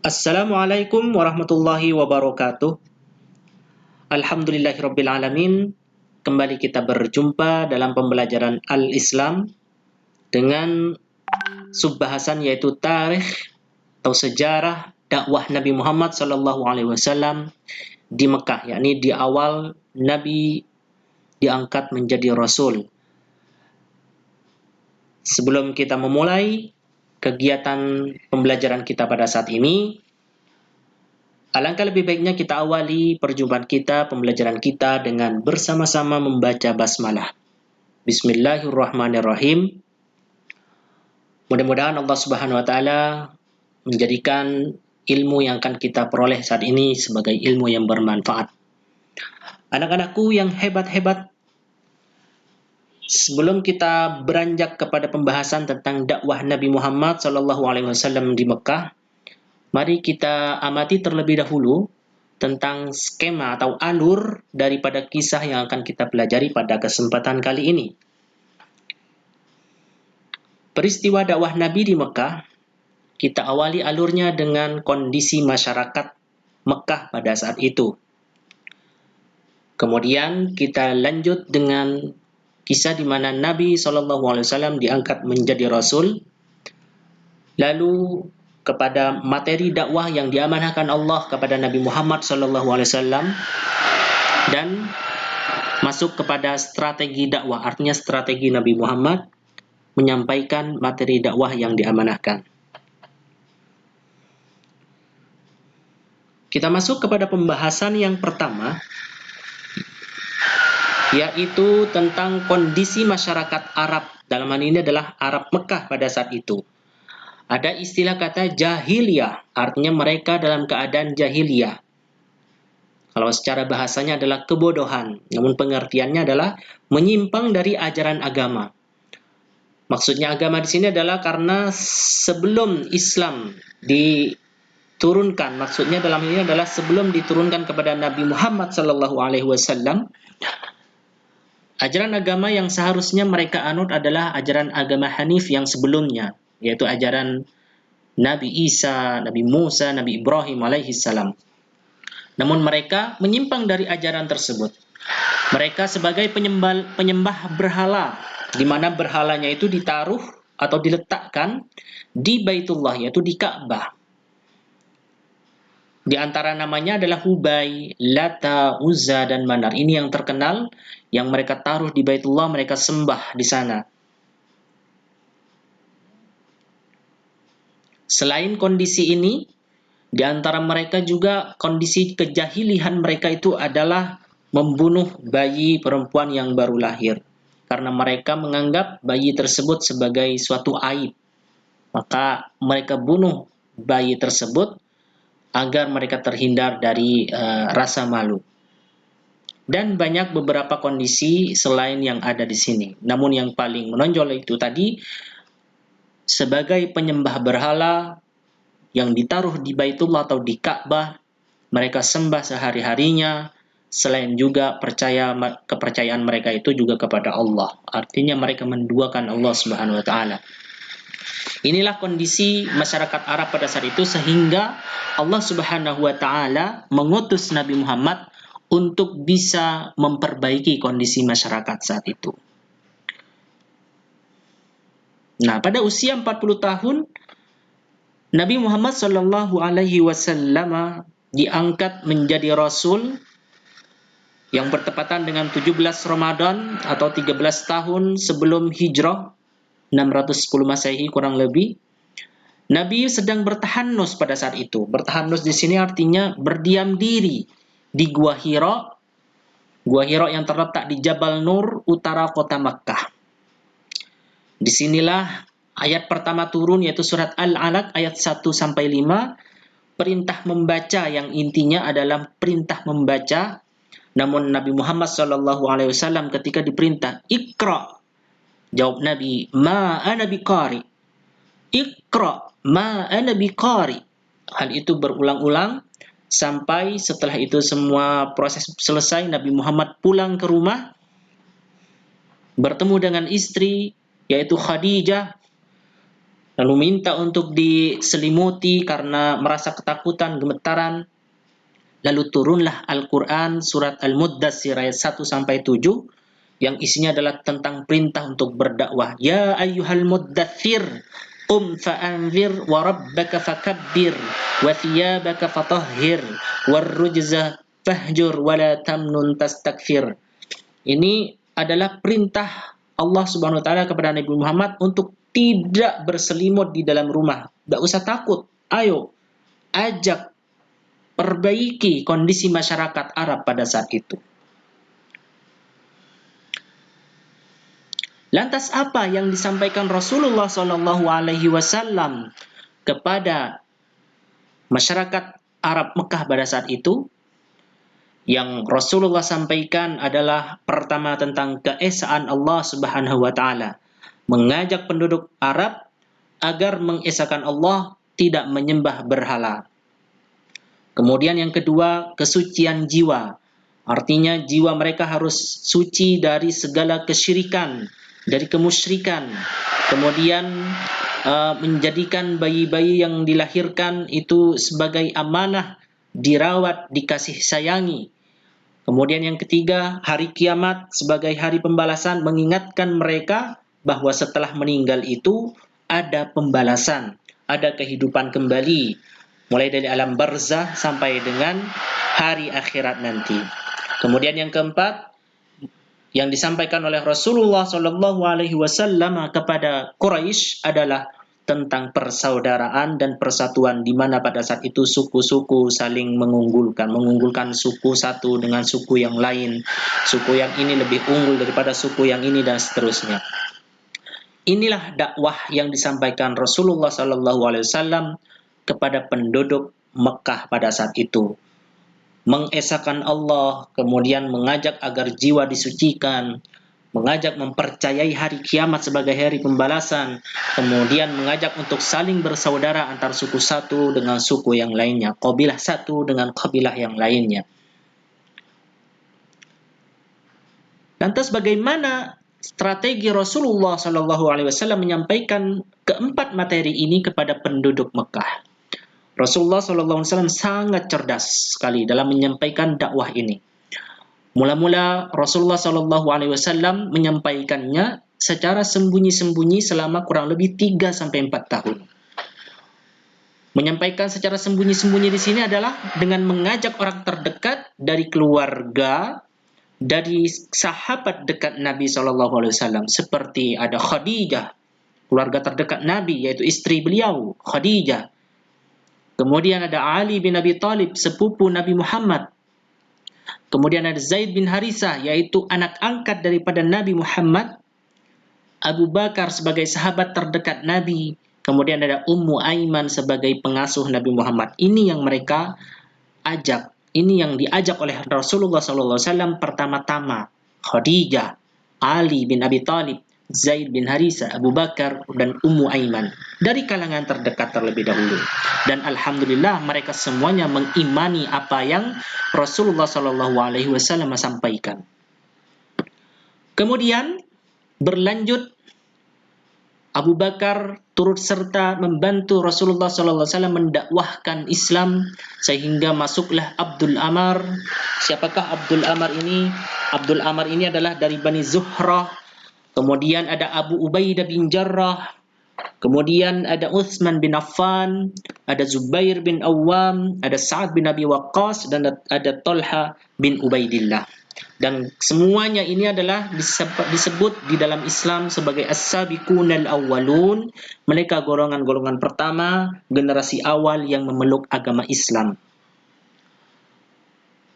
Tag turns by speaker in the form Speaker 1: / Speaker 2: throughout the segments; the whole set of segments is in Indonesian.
Speaker 1: Assalamualaikum warahmatullahi wabarakatuh. Alhamdulillahirabbil alamin. Kembali kita berjumpa dalam pembelajaran Al-Islam dengan subbahasan yaitu tarikh atau sejarah dakwah Nabi Muhammad SAW di Mekah, yakni di awal Nabi diangkat menjadi Rasul. Sebelum kita memulai kegiatan pembelajaran kita pada saat ini, alangkah lebih baiknya kita awali perjumpaan kita, pembelajaran kita dengan bersama-sama membaca basmalah. Bismillahirrahmanirrahim. Mudah-mudahan Allah Subhanahu wa taala menjadikan ilmu yang akan kita peroleh saat ini sebagai ilmu yang bermanfaat. Anak-anakku yang hebat-hebat, sebelum kita beranjak kepada pembahasan tentang dakwah Nabi Muhammad SAW di Mekah, mari kita amati terlebih dahulu tentang skema atau alur daripada kisah yang akan kita pelajari pada kesempatan kali ini. Peristiwa dakwah Nabi di Mekah, kita awali alurnya dengan kondisi masyarakat Mekah pada saat itu. Kemudian kita lanjut dengan kisah di mana Nabi SAW diangkat menjadi Rasul. Lalu kepada materi dakwah yang diamanahkan Allah kepada Nabi Muhammad SAW dan masuk kepada strategi dakwah, artinya strategi Nabi Muhammad menyampaikan materi dakwah yang diamanahkan. Kita masuk kepada pembahasan yang pertama, yaitu tentang kondisi masyarakat Arab. Dalam hal ini adalah Arab Mekah pada saat itu. Ada istilah kata jahiliyah, artinya mereka dalam keadaan jahiliyah. Kalau secara bahasanya adalah kebodohan, namun pengertiannya adalah menyimpang dari ajaran agama. Maksudnya agama di sini adalah karena sebelum Islam diturunkan, maksudnya dalam ini adalah sebelum diturunkan kepada Nabi Muhammad SAW, ajaran agama yang seharusnya mereka anut adalah ajaran agama Hanif yang sebelumnya, yaitu ajaran Nabi Isa, Nabi Musa, Nabi Ibrahim alaihissalam. Namun mereka menyimpang dari ajaran tersebut. Mereka sebagai penyembah berhala, di mana berhalanya itu ditaruh atau diletakkan di Baitullah, yaitu di Ka'bah. Di antara namanya adalah Hubay, Lata, Uzza, dan Manar. Ini yang terkenal, yang mereka taruh di Baitullah, mereka sembah di sana. Selain kondisi ini, di antara mereka juga kondisi kejahilihan mereka itu adalah membunuh bayi perempuan yang baru lahir. Karena mereka menganggap bayi tersebut sebagai suatu aib. Maka mereka bunuh bayi tersebut agar mereka terhindar dari rasa malu. Dan banyak beberapa kondisi selain yang ada di sini. Namun yang paling menonjol itu tadi, sebagai penyembah berhala yang ditaruh di Baitullah atau di Ka'bah, mereka sembah sehari-harinya. Selain juga kepercayaan mereka itu juga kepada Allah. Artinya mereka menduakan Allah Subhanahu wa taala. Inilah kondisi masyarakat Arab pada saat itu, sehingga Allah Subhanahu wa taala mengutus Nabi Muhammad untuk bisa memperbaiki kondisi masyarakat saat itu. Nah, pada usia 40 tahun Nabi Muhammad SAW diangkat menjadi Rasul yang bertepatan dengan 17 Ramadan atau 13 tahun sebelum Hijrah, 610 Masehi kurang lebih. Nabi sedang bertahanus pada saat itu. Bertahanus di sini artinya berdiam diri di Gua Hira. Gua Hira yang terletak di Jabal Nur, utara kota Makkah. Disinilah ayat pertama turun, yaitu surat Al-Alaq ayat 1-5, perintah membaca yang intinya adalah perintah membaca. Namun Nabi Muhammad SAW ketika diperintah Iqra, jawab Nabi, ma ana biqari. Iqra, ma ana biqari. Hal itu berulang-ulang sampai setelah itu semua proses selesai, Nabi Muhammad pulang ke rumah, bertemu dengan istri yaitu Khadijah. lalu minta untuk diselimuti karena merasa ketakutan, gemetaran. Lalu turunlah Al-Quran surat Al-Muddatsir ayat 1 sampai 7 yang isinya adalah tentang perintah untuk berdakwah. Ya ayyuhal muddatsir qum fa'anzir wa rabbaka fakabbir wa thiyabaka fatahhir warrujza fahjur wa la tamnun tastakfir. Ini adalah perintah Allah Subhanahu wa taala kepada Nabi Muhammad untuk tidak berselimut di dalam rumah. Tidak usah takut. Ayo ajak, perbaiki kondisi masyarakat Arab pada saat itu. Lantas apa yang disampaikan Rasulullah Shallallahu Alaihi Wasallam kepada masyarakat Arab Mekah pada saat itu? Yang Rasulullah sampaikan adalah pertama tentang keesaan Allah Subhanahu wa taala, mengajak penduduk Arab agar mengesahkan Allah, tidak menyembah berhala. Kemudian yang kedua, kesucian jiwa. Artinya jiwa mereka harus suci dari segala kesyirikan, dari kemusyrikan. Kemudian menjadikan bayi-bayi yang dilahirkan itu sebagai amanah, dirawat, dikasih sayangi. Kemudian yang ketiga, hari kiamat sebagai hari pembalasan, mengingatkan mereka bahwa setelah meninggal itu ada pembalasan, ada kehidupan kembali, mulai dari alam barzah sampai dengan hari akhirat nanti. Kemudian yang keempat, yang disampaikan oleh Rasulullah Shallallahu Alaihi Wasallam kepada Quraisy adalah tentang persaudaraan dan persatuan, di mana pada saat itu suku-suku saling mengunggulkan suku satu dengan suku yang lain, suku yang ini lebih unggul daripada suku yang ini, dan seterusnya. Inilah dakwah yang disampaikan Rasulullah Shallallahu Alaihi Wasallam kepada penduduk Mekah pada saat itu. Mengesahkan Allah, kemudian mengajak agar jiwa disucikan, mengajak mempercayai hari kiamat sebagai hari pembalasan, kemudian mengajak untuk saling bersaudara antar suku satu dengan suku yang lainnya, kabilah satu dengan kabilah yang lainnya. Lantas bagaimana strategi Rasulullah SAW menyampaikan keempat materi ini kepada penduduk Mekah? Rasulullah SAW sangat cerdas sekali dalam menyampaikan dakwah ini. Mula-mula Rasulullah SAW menyampaikannya secara sembunyi-sembunyi selama kurang lebih 3-4 tahun. Menyampaikan secara sembunyi-sembunyi di sini adalah dengan mengajak orang terdekat dari keluarga, dari sahabat dekat Nabi SAW, seperti ada Khadijah, keluarga terdekat Nabi, yaitu istri beliau, Khadijah. Kemudian ada Ali bin Abi Thalib, sepupu Nabi Muhammad. Kemudian ada Zaid bin Harisah, yaitu anak angkat daripada Nabi Muhammad. Abu Bakar sebagai sahabat terdekat Nabi. Kemudian ada Ummu Aiman sebagai pengasuh Nabi Muhammad. Ini yang mereka ajak. Ini yang diajak oleh Rasulullah SAW pertama-tama. Khadijah, Ali bin Abi Thalib, Zaid bin Harisah, Abu Bakar, dan Ummu Aiman. Dari kalangan terdekat terlebih dahulu. Dan alhamdulillah mereka semuanya mengimani apa yang Rasulullah SAW sampaikan. Kemudian berlanjut, Abu Bakar turut serta membantu Rasulullah SAW mendakwahkan Islam, sehingga masuklah Abdul Amar. Siapakah Abdul Amar ini? Abdul Amar ini adalah dari Bani Zuhrah. Kemudian ada Abu Ubaidah bin Jarrah. Kemudian ada Utsman bin Affan, ada Zubair bin Awam, ada Sa'ad bin Abi Waqqas, dan ada Talha bin Ubaidillah. Dan semuanya ini adalah disebut di dalam Islam sebagai as-sabiqunal awwalun. Mereka golongan-golongan pertama, generasi awal yang memeluk agama Islam.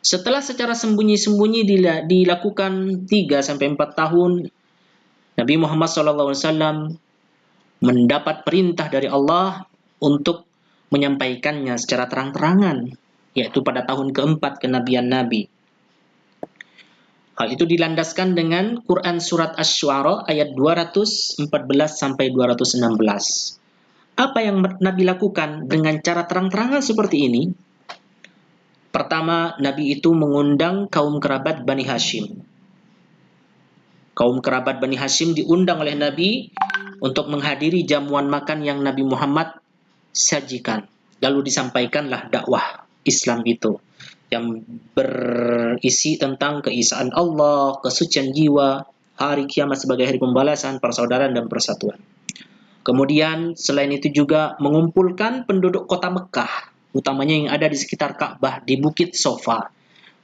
Speaker 1: Setelah secara sembunyi-sembunyi dilakukan 3-4 tahun, Nabi Muhammad SAW mendapat perintah dari Allah untuk menyampaikannya secara terang-terangan, yaitu pada tahun keempat kenabian Nabi. Hal itu dilandaskan dengan Quran Surat Asy-Syu'ara ayat 214-216. Apa yang Nabi lakukan dengan cara terang-terangan seperti ini? Pertama, Nabi itu mengundang kaum kerabat Bani Hashim. Kaum kerabat Bani Hashim diundang oleh Nabi untuk menghadiri jamuan makan yang Nabi Muhammad sajikan. Lalu disampaikanlah dakwah Islam itu yang berisi tentang keesaan Allah, kesucian jiwa, hari kiamat sebagai hari pembalasan, persaudaraan dan persatuan. Kemudian selain itu juga mengumpulkan penduduk kota Mekah, utamanya yang ada di sekitar Ka'bah di Bukit Sofa,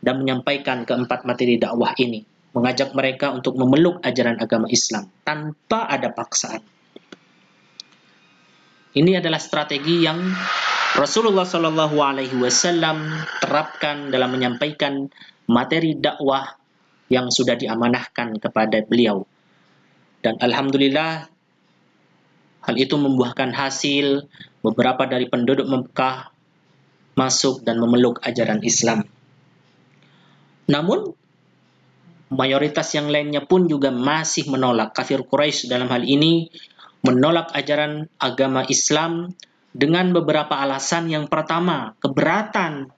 Speaker 1: dan menyampaikan keempat materi dakwah ini, mengajak mereka untuk memeluk ajaran agama Islam tanpa ada paksaan. Ini adalah strategi yang Rasulullah Shallallahu Alaihi Wasallam terapkan dalam menyampaikan materi dakwah yang sudah diamanahkan kepada beliau. Dan alhamdulillah hal itu membuahkan hasil. Beberapa dari penduduk Mekah masuk dan memeluk ajaran Islam. Namun mayoritas yang lainnya pun juga masih menolak. Kafir Quraisy dalam hal ini menolak ajaran agama Islam dengan beberapa alasan. Yang pertama, keberatan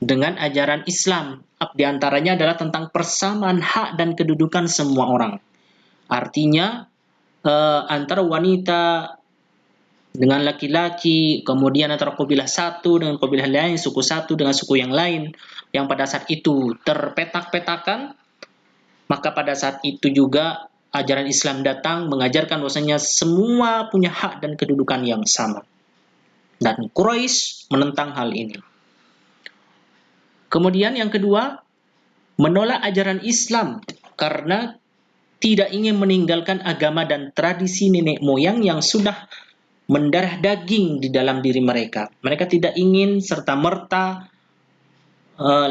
Speaker 1: dengan ajaran Islam. Di antaranya adalah tentang persamaan hak dan kedudukan semua orang. Artinya antara wanita dengan laki-laki, kemudian antara kabilah satu dengan kabilah lain, suku satu dengan suku yang lain, yang pada saat itu terpetak-petakan, maka pada saat itu juga ajaran Islam datang mengajarkan bahwasanya semua punya hak dan kedudukan yang sama. Dan Quraisy menentang hal ini. Kemudian yang kedua, menolak ajaran Islam karena tidak ingin meninggalkan agama dan tradisi nenek moyang yang sudah mendarah daging di dalam diri mereka. Mereka tidak ingin serta-merta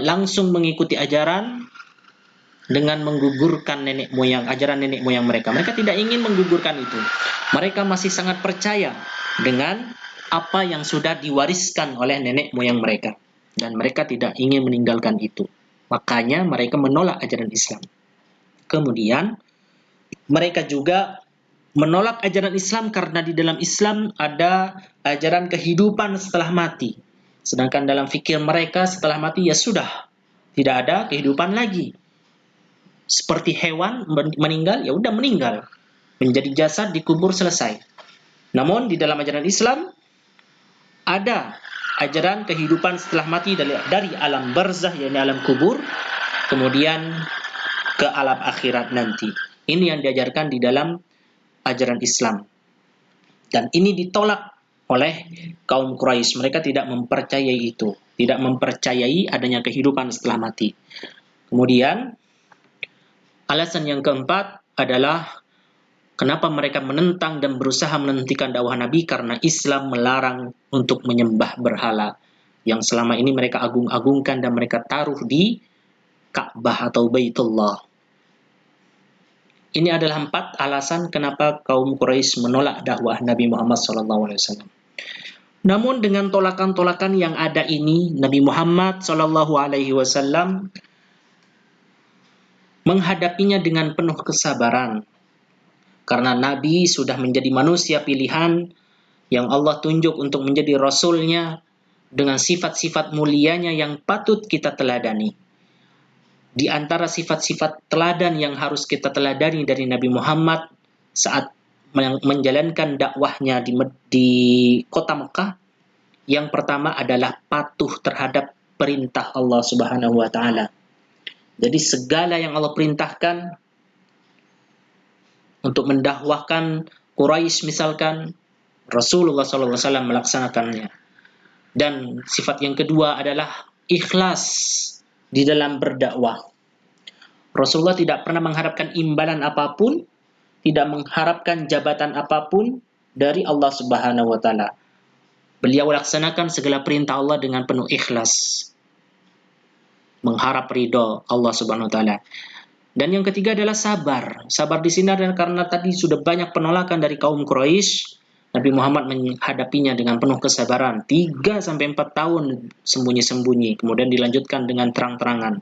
Speaker 1: langsung mengikuti ajaran dengan menggugurkan ajaran nenek moyang mereka. Mereka tidak ingin menggugurkan itu. Mereka masih sangat percaya dengan apa yang sudah diwariskan oleh nenek moyang mereka. Dan mereka tidak ingin meninggalkan itu. Makanya mereka menolak ajaran Islam. Kemudian mereka juga menolak ajaran Islam karena di dalam Islam ada ajaran kehidupan setelah mati. Sedangkan dalam fikir mereka setelah mati ya sudah, tidak ada kehidupan lagi. Seperti hewan meninggal, ya udah meninggal. Menjadi jasad dikubur selesai. Namun di dalam ajaran Islam ada ajaran kehidupan setelah mati dari alam barzah, yakni alam kubur, kemudian ke alam akhirat nanti. Ini yang diajarkan di dalam ajaran Islam. Dan ini ditolak oleh kaum Quraisy. Mereka tidak mempercayai itu. Tidak mempercayai adanya kehidupan setelah mati. Kemudian, alasan yang keempat adalah kenapa mereka menentang dan berusaha menghentikan dakwah Nabi, karena Islam melarang untuk menyembah berhala yang selama ini mereka agung-agungkan dan mereka taruh di Ka'bah atau Baitullah. Ini adalah 4 alasan kenapa kaum Quraisy menolak dakwah Nabi Muhammad SAW. Namun dengan tolakan-tolakan yang ada ini, Nabi Muhammad SAW menghadapinya dengan penuh kesabaran. Karena Nabi sudah menjadi manusia pilihan yang Allah tunjuk untuk menjadi Rasulnya dengan sifat-sifat mulianya yang patut kita teladani. Di antara sifat-sifat teladan yang harus kita teladani dari Nabi Muhammad saat menjalankan dakwahnya di kota Mekah, yang pertama adalah patuh terhadap perintah Allah Subhanahu wa taala. Jadi segala yang Allah perintahkan untuk mendakwahkan Quraisy misalkan, Rasulullah SAW melaksanakannya. Dan sifat yang kedua adalah ikhlas di dalam berdakwah. Rasulullah tidak pernah mengharapkan imbalan apapun, tidak mengharapkan jabatan apapun dari Allah Subhanahu wa taala. Beliau laksanakan segala perintah Allah dengan penuh ikhlas, mengharap ridho Allah Subhanahu wa taala. Dan yang ketiga adalah sabar. Sabar di sini adalah karena tadi sudah banyak penolakan dari kaum Quraisy. Nabi Muhammad menghadapinya dengan penuh kesabaran. 3-4 tahun sembunyi-sembunyi. Kemudian dilanjutkan dengan terang-terangan.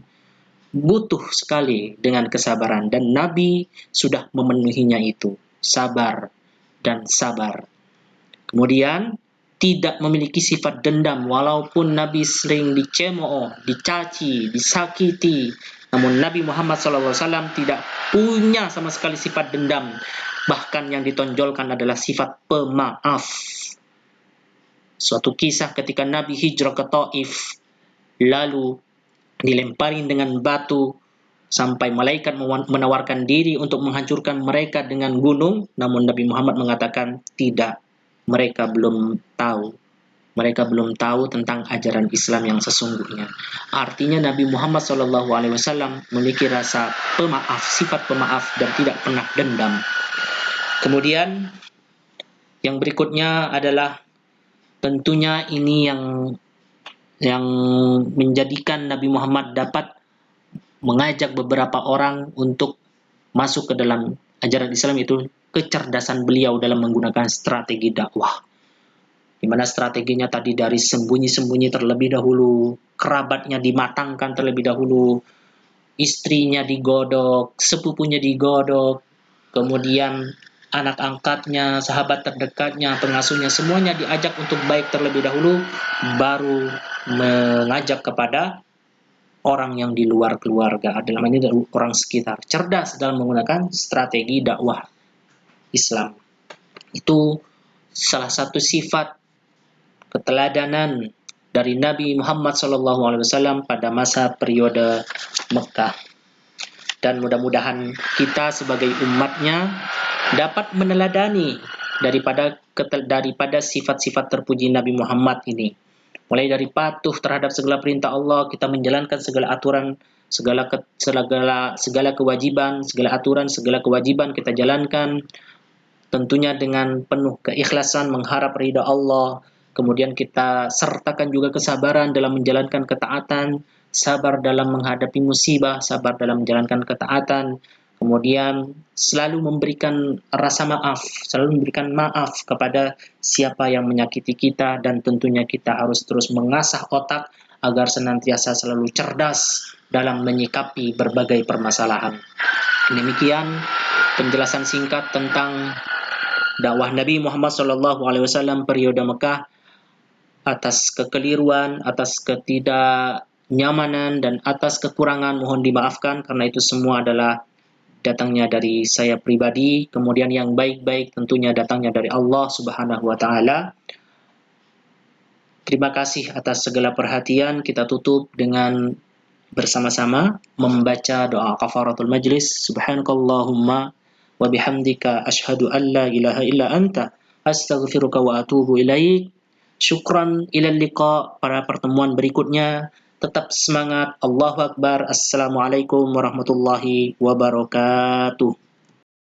Speaker 1: Butuh sekali dengan kesabaran. Dan Nabi sudah memenuhinya itu. Sabar dan sabar. Kemudian tidak memiliki sifat dendam. Walaupun Nabi sering dicemooh, dicaci, disakiti. Namun Nabi Muhammad SAW tidak punya sama sekali sifat dendam. Bahkan yang ditonjolkan adalah sifat pemaaf. Suatu kisah ketika Nabi hijrah ke Taif, lalu dilemparin dengan batu sampai malaikat menawarkan diri untuk menghancurkan mereka dengan gunung, namun Nabi Muhammad mengatakan tidak, mereka belum tahu. Mereka belum tahu tentang ajaran Islam yang sesungguhnya. Artinya Nabi Muhammad SAW memiliki rasa pemaaf, sifat pemaaf dan tidak pernah dendam. Kemudian yang berikutnya adalah tentunya ini yang menjadikan Nabi Muhammad dapat mengajak beberapa orang untuk masuk ke dalam ajaran Islam, itu kecerdasan beliau dalam menggunakan strategi dakwah. Di mana strateginya tadi dari sembunyi-sembunyi terlebih dahulu, kerabatnya dimatangkan terlebih dahulu, istrinya digodok, sepupunya digodok, kemudian anak angkatnya, sahabat terdekatnya, pengasuhnya, semuanya diajak untuk baik terlebih dahulu, baru mengajak kepada orang yang di luar keluarga, dalam ini orang sekitar. Cerdas dalam menggunakan strategi dakwah Islam. Itu salah satu sifat keteladanan dari Nabi Muhammad SAW pada masa periode Mekah. Dan mudah-mudahan kita sebagai umatnya dapat meneladani daripada sifat-sifat terpuji Nabi Muhammad ini. Mulai dari patuh terhadap segala perintah Allah, kita menjalankan segala aturan, segala kewajiban, segala aturan, segala kewajiban kita jalankan, tentunya dengan penuh keikhlasan mengharap ridha Allah. Kemudian kita sertakan juga kesabaran dalam menjalankan ketaatan, sabar dalam menghadapi musibah, sabar dalam menjalankan ketaatan. Kemudian selalu memberikan rasa maaf, selalu memberikan maaf kepada siapa yang menyakiti kita, dan tentunya kita harus terus mengasah otak agar senantiasa selalu cerdas dalam menyikapi berbagai permasalahan. Demikian penjelasan singkat tentang dakwah Nabi Muhammad SAW periode Mekah. Atas kekeliruan, atas ketidaknyamanan, dan atas kekurangan mohon dimaafkan, karena itu semua adalah datangnya dari saya pribadi. Kemudian yang baik-baik tentunya datangnya dari Allah Subhanahu wa taala. Terima kasih atas segala perhatian. Kita tutup dengan bersama-sama membaca doa kafaratul majlis. Subhanakallahumma wa bihamdika asyhadu an la ilaha illa anta astaghfiruka wa atubu ilaik. Syukran, ilal liqa, pada pertemuan berikutnya. Tetap semangat. Allahu Akbar. Assalamualaikum warahmatullahi wabarakatuh.